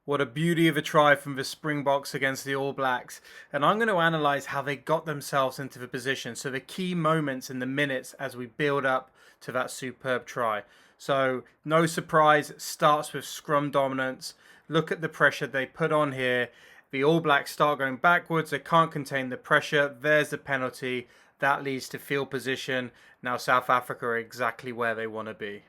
What a beauty of a try from the Springboks against the All Blacks. And I'm going to analyse how they got themselves into the position. So the key moments in the minutes as we build up to that superb try. So no surprise, it starts with scrum dominance. Look at the pressure they put on here. The All Blacks start going backwards. They can't contain the pressure. There's the penalty. That leads to field position. Now South Africa are exactly where they want to be.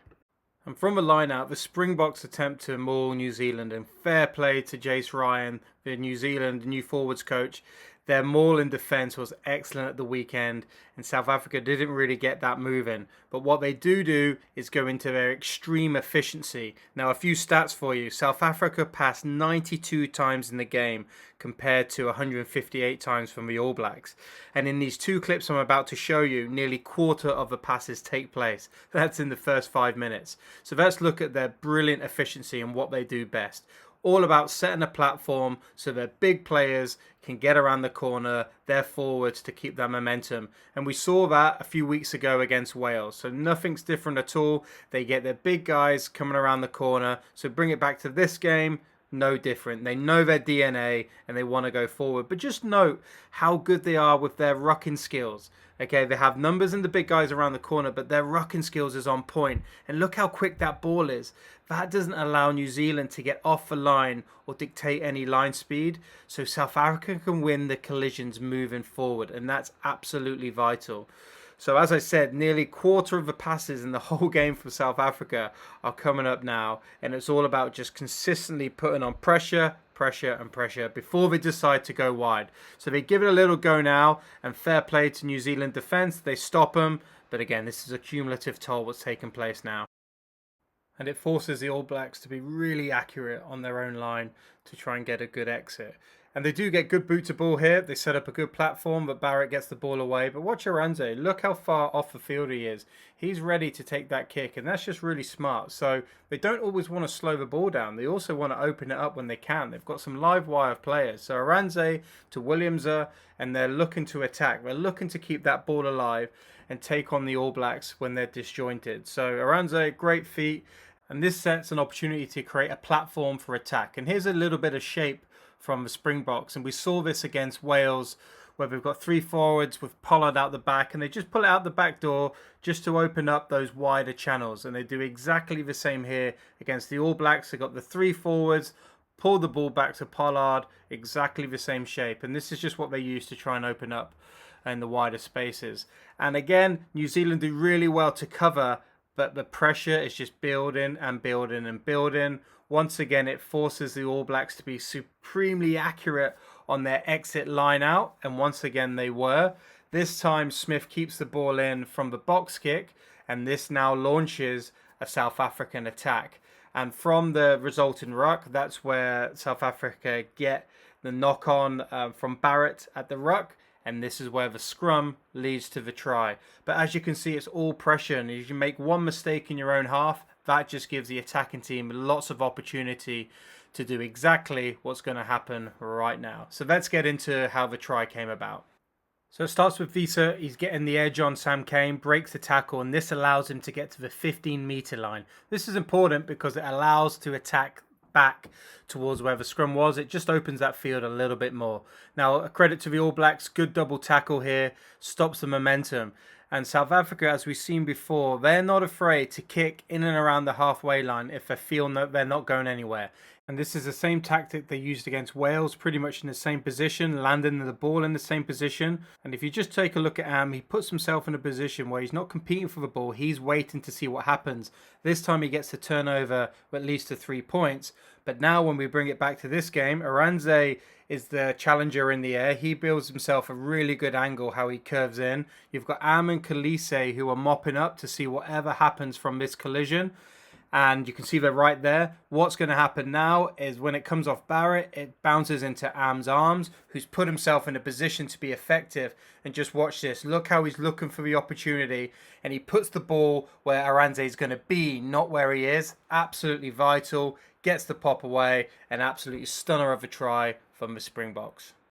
And from the line-out, the Springboks attempt to maul New Zealand, and fair play to Jace Ryan, the New Zealand new forwards coach. Their maul in defence was excellent at the weekend, and South Africa didn't really get that moving. But what they do is go into their extreme efficiency. Now, a few stats for you. South Africa passed 92 times in the game compared to 158 times from the All Blacks. And in these two clips I'm about to show you, nearly quarter of the passes take place. That's in the first 5 minutes. So let's look at their brilliant efficiency and what they do best. All about setting a platform so their big players can get around the corner, their forwards, to keep that momentum. And we saw that a few weeks ago against Wales. So nothing's different at all. They get their big guys coming around the corner. So bring it back to this game. No different. They know their DNA and they want to go forward. But just note how good they are with their rucking skills. Okay, they have numbers and the big guys around the corner, but their rucking skills is on point. And look how quick that ball is. That doesn't allow New Zealand to get off the line or dictate any line speed. So South Africa can win the collisions moving forward, and that's absolutely vital. So as I said, nearly quarter of the passes in the whole game for South Africa are coming up now. And it's all about just consistently putting on pressure and pressure before they decide to go wide. So they give it a little go now, and fair play to New Zealand defence. They stop them. But again, this is a cumulative toll what's taking place now. And it forces the All Blacks to be really accurate on their own line to try and get a good exit. And they do get good boot to ball here. They set up a good platform, but Barrett gets the ball away. But watch Aranze. Look how far off the field he is. He's ready to take that kick, and that's just really smart. So they don't always want to slow the ball down. They also want to open it up when they can. They've got some live wire players. So Aranze to Williamser, and they're looking to attack. They're looking to keep that ball alive and take on the All Blacks when they're disjointed. So Aranze, great feat. And this sets an opportunity to create a platform for attack. And here's a little bit of shape from the Springboks. And we saw this against Wales, where we've got three forwards with Pollard out the back. And they just pull it out the back door just to open up those wider channels. And they do exactly the same here against the All Blacks. They've got the three forwards, pull the ball back to Pollard, exactly the same shape. And this is just what they use to try and open up in the wider spaces. And again, New Zealand do really well to cover, but the pressure is just building and building and building. Once again, it forces the All Blacks to be supremely accurate on their exit line out. And once again, they were. This time, Smith keeps the ball in from the box kick. And this now launches a South African attack. And from the resulting ruck, that's where South Africa get the knock on from Barrett at the ruck. And this is where the scrum leads to the try. But as you can see, it's all pressure. And if you make one mistake in your own half, that just gives the attacking team lots of opportunity to do exactly what's going to happen right now. So let's get into how the try came about. So it starts with Visa. He's getting the edge on Sam Cane, breaks the tackle, and this allows him to get to the 15-meter line. This is important because it allows to attack back towards where the scrum was. It just opens that field a little bit more. Now, a credit to the All Blacks. Good double tackle here. Stops the momentum. And South Africa, as we've seen before, they're not afraid to kick in and around the halfway line if they feel that they're not going anywhere. And this is the same tactic they used against Wales, pretty much in the same position, landing the ball in the same position. And if you just take a look at Am, he puts himself in a position where he's not competing for the ball, he's waiting to see what happens. This time he gets to turn over at least to 3 points. But now when we bring it back to this game, Aranze is the challenger in the air. He builds himself a really good angle how he curves in. You've got Am and Khaleesi who are mopping up to see whatever happens from this collision. And you can see they're right there. What's going to happen now is when it comes off Barrett, it bounces into Am's arms, who's put himself in a position to be effective. And just watch this. Look how he's looking for the opportunity. And he puts the ball where Aranze is going to be, not where he is. Absolutely vital. Gets the pop away. An absolutely stunner of a try from the Springboks.